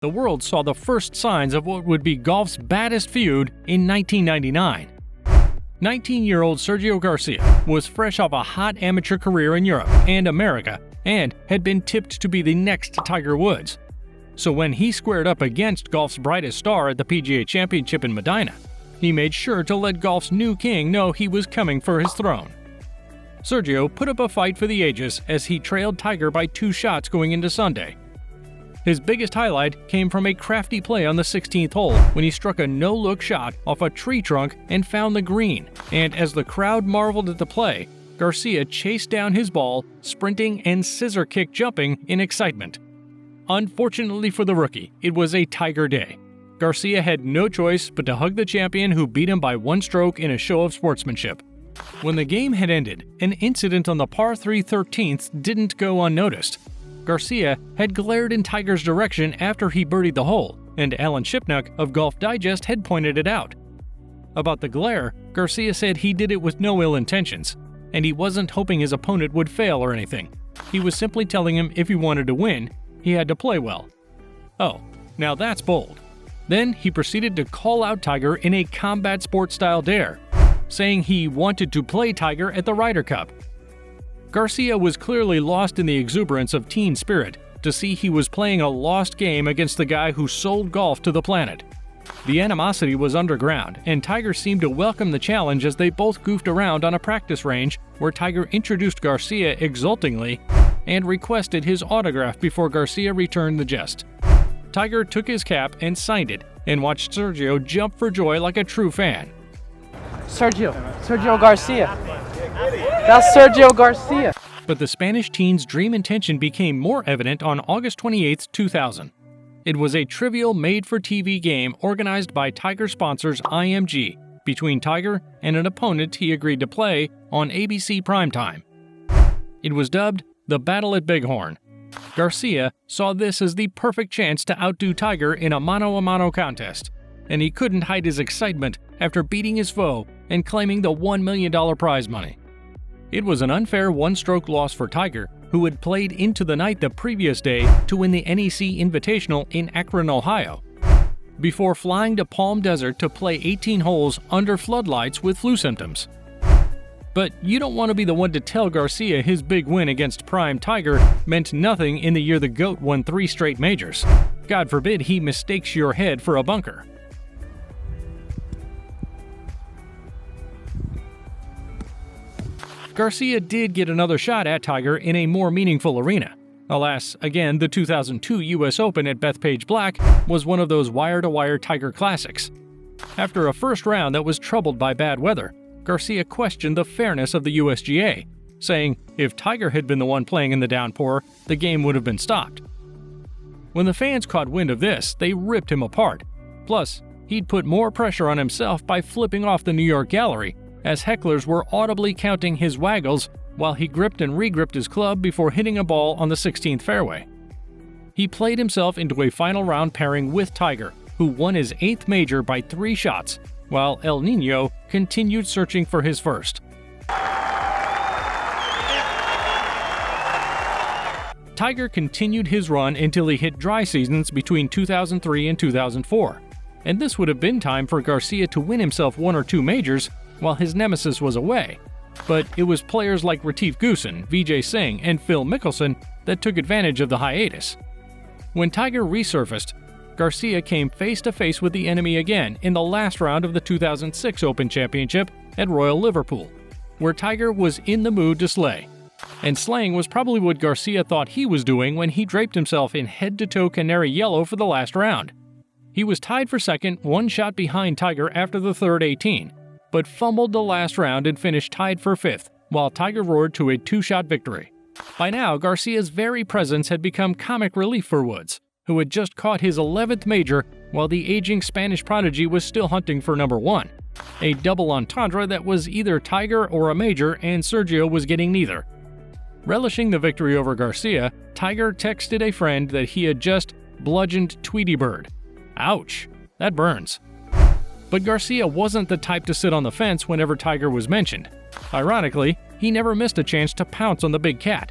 the world saw the first signs of what would be golf's baddest feud in 1999. 19-year-old Sergio Garcia was fresh off a hot amateur career in Europe and America and had been tipped to be the next Tiger Woods. So when he squared up against golf's brightest star at the PGA Championship in Medinah, he made sure to let golf's new king know he was coming for his throne. Sergio put up a fight for the ages as he trailed Tiger by 2 shots going into Sunday. His biggest highlight came from a crafty play on the 16th hole when he struck a no-look shot off a tree trunk and found the green, and as the crowd marveled at the play, Garcia chased down his ball, sprinting and scissor kick jumping in excitement. Unfortunately for the rookie, it was a Tiger day. Garcia had no choice but to hug the champion who beat him by 1 stroke in a show of sportsmanship. When the game had ended, an incident on the par 3 13th didn't go unnoticed. Garcia had glared in Tiger's direction after he birdied the hole, and Alan Shipnuck of Golf Digest had pointed it out. About the glare, Garcia said he did it with no ill intentions, and he wasn't hoping his opponent would fail or anything. He was simply telling him if he wanted to win, he had to play well. Oh, now that's bold. Then he proceeded to call out Tiger in a combat sport-style dare, saying he wanted to play Tiger at the Ryder Cup. Garcia was clearly lost in the exuberance of teen spirit to see he was playing a lost game against the guy who sold golf to the planet. The animosity was underground, and Tiger seemed to welcome the challenge as they both goofed around on a practice range where Tiger introduced Garcia exultingly and requested his autograph before Garcia returned the jest. Tiger took his cap and signed it and watched Sergio jump for joy like a true fan. Sergio Garcia. That's Sergio Garcia. But the Spanish teen's dream intention became more evident on August 28, 2000. It was a trivial made-for-TV game organized by Tiger sponsors IMG between Tiger and an opponent he agreed to play on ABC Primetime. It was dubbed the Battle at Bighorn. Garcia saw this as the perfect chance to outdo Tiger in a mano-a-mano contest, and he couldn't hide his excitement after beating his foe and claiming the $1 million prize money. It was an unfair 1-stroke loss for Tiger, who had played into the night the previous day to win the NEC Invitational in Akron, Ohio, before flying to Palm Desert to play 18 holes under floodlights with flu symptoms. But you don't want to be the one to tell Garcia his big win against prime Tiger meant nothing in the year the GOAT won 3 straight majors. God forbid he mistakes your head for a bunker. Garcia did get another shot at Tiger in a more meaningful arena. Alas, again, the 2002 US Open at Bethpage Black was one of those wire-to-wire Tiger classics. After a first round that was troubled by bad weather, Garcia questioned the fairness of the USGA, saying if Tiger had been the one playing in the downpour, the game would have been stopped. When the fans caught wind of this, they ripped him apart. Plus, he'd put more pressure on himself by flipping off the New York gallery, as hecklers were audibly counting his waggles while he gripped and re-gripped his club before hitting a ball on the 16th fairway. He played himself into a final round pairing with Tiger, who won his 8th major by 3 shots, while El Niño continued searching for his first. Tiger continued his run until he hit dry seasons between 2003 and 2004, and this would have been time for Garcia to win himself 1 or 2 majors while his nemesis was away. But it was players like Retief Goosen, Vijay Singh, and Phil Mickelson that took advantage of the hiatus. When Tiger resurfaced, Garcia came face-to-face with the enemy again in the last round of the 2006 Open Championship at Royal Liverpool, where Tiger was in the mood to slay. And slaying was probably what Garcia thought he was doing when he draped himself in head-to-toe canary yellow for the last round. He was tied for second, 1 shot behind Tiger after the third 18, but fumbled the last round and finished tied for 5th, while Tiger roared to a 2-shot victory. By now, Garcia's very presence had become comic relief for Woods, who had just caught his 11th major while the aging Spanish prodigy was still hunting for number 1. A double entendre that was either Tiger or a major, and Sergio was getting neither. Relishing the victory over Garcia, Tiger texted a friend that he had just bludgeoned Tweety Bird. Ouch, that burns. But Garcia wasn't the type to sit on the fence whenever Tiger was mentioned. Ironically, he never missed a chance to pounce on the big cat.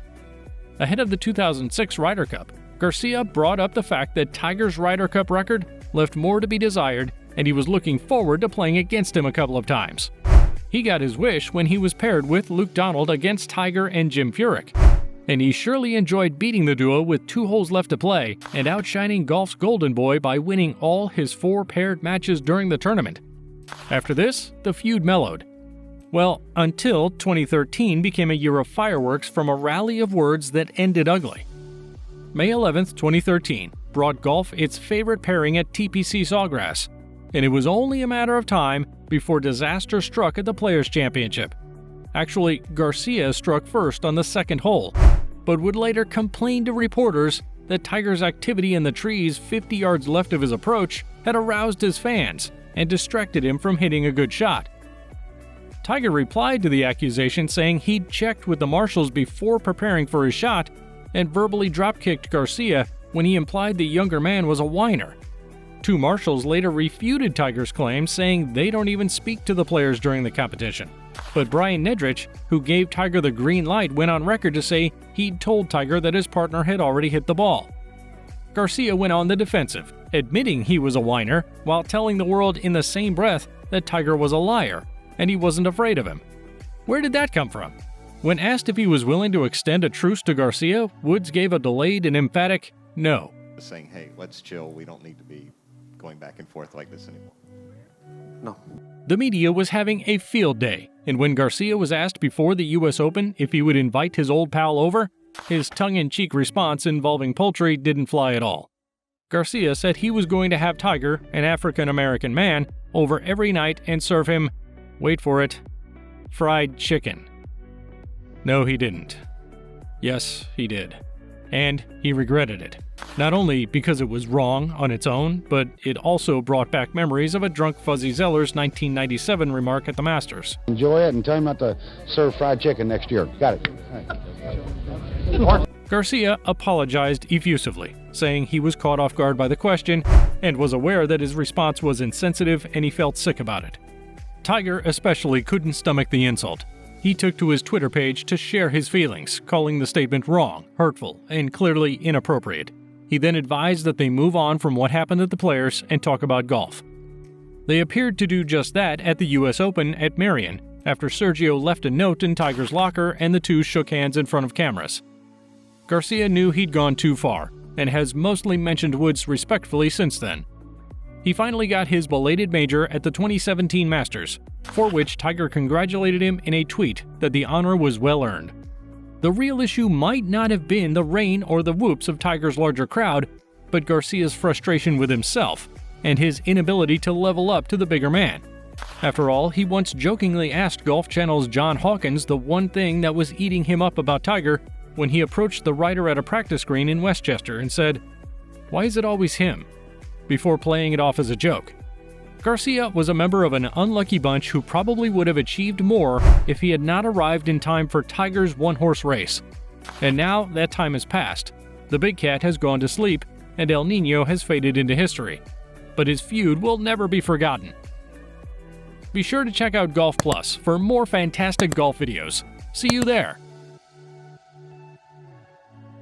Ahead of the 2006 Ryder Cup, Garcia brought up the fact that Tiger's Ryder Cup record left more to be desired, and he was looking forward to playing against him a couple of times. He got his wish when he was paired with Luke Donald against Tiger and Jim Furyk, and he surely enjoyed beating the duo with 2 holes left to play and outshining golf's golden boy by winning all his 4 paired matches during the tournament. After this, the feud mellowed. Well, until 2013 became a year of fireworks from a rally of words that ended ugly. May 11th, 2013 brought golf its favorite pairing at TPC Sawgrass, and it was only a matter of time before disaster struck at the Players' Championship. Actually, Garcia struck first on the 2nd hole, but would later complain to reporters that Tiger's activity in the trees 50 yards left of his approach had aroused his fans and distracted him from hitting a good shot. Tiger replied to the accusation saying he'd checked with the marshals before preparing for his shot and verbally drop-kicked Garcia when he implied the younger man was a whiner. 2 marshals later refuted Tiger's claims, saying they don't even speak to the players during the competition. But Brian Nedrich, who gave Tiger the green light, went on record to say he'd told Tiger that his partner had already hit the ball. Garcia went on the defensive, admitting he was a whiner, while telling the world in the same breath that Tiger was a liar, and he wasn't afraid of him. Where did that come from? When asked if he was willing to extend a truce to Garcia, Woods gave a delayed and emphatic no. Saying, hey, let's chill, we don't need to be going back and forth like this anymore. No. The media was having a field day, and when Garcia was asked before the US Open if he would invite his old pal over, his tongue-in-cheek response involving poultry didn't fly at all. Garcia said he was going to have Tiger, an African-American man, over every night and serve him, wait for it, fried chicken. No, he didn't. Yes, he did. And he regretted it. Not only because it was wrong on its own, but it also brought back memories of a drunk Fuzzy Zeller's 1997 remark at the Masters. Enjoy it and tell him not to serve fried chicken next year. Got it. Right. Garcia apologized effusively, saying he was caught off guard by the question and was aware that his response was insensitive and he felt sick about it. Tiger especially couldn't stomach the insult. He took to his Twitter page to share his feelings, calling the statement wrong, hurtful, and clearly inappropriate. He then advised that they move on from what happened at the Players and talk about golf. They appeared to do just that at the US Open at Merion, after Sergio left a note in Tiger's locker and the two shook hands in front of cameras. Garcia knew he'd gone too far, and has mostly mentioned Woods respectfully since then. He finally got his belated major at the 2017 Masters, for which Tiger congratulated him in a tweet that the honor was well earned. The real issue might not have been the rain or the whoops of Tiger's larger crowd, but Garcia's frustration with himself and his inability to level up to the bigger man. After all, he once jokingly asked Golf Channel's John Hawkins the one thing that was eating him up about Tiger when he approached the writer at a practice green in Westchester and said, "Why is it always him?" before playing it off as a joke. Garcia was a member of an unlucky bunch who probably would have achieved more if he had not arrived in time for Tiger's one-horse race. And now that time has passed. The big cat has gone to sleep, and El Niño has faded into history. But his feud will never be forgotten. Be sure to check out Golf Plus for more fantastic golf videos. See you there!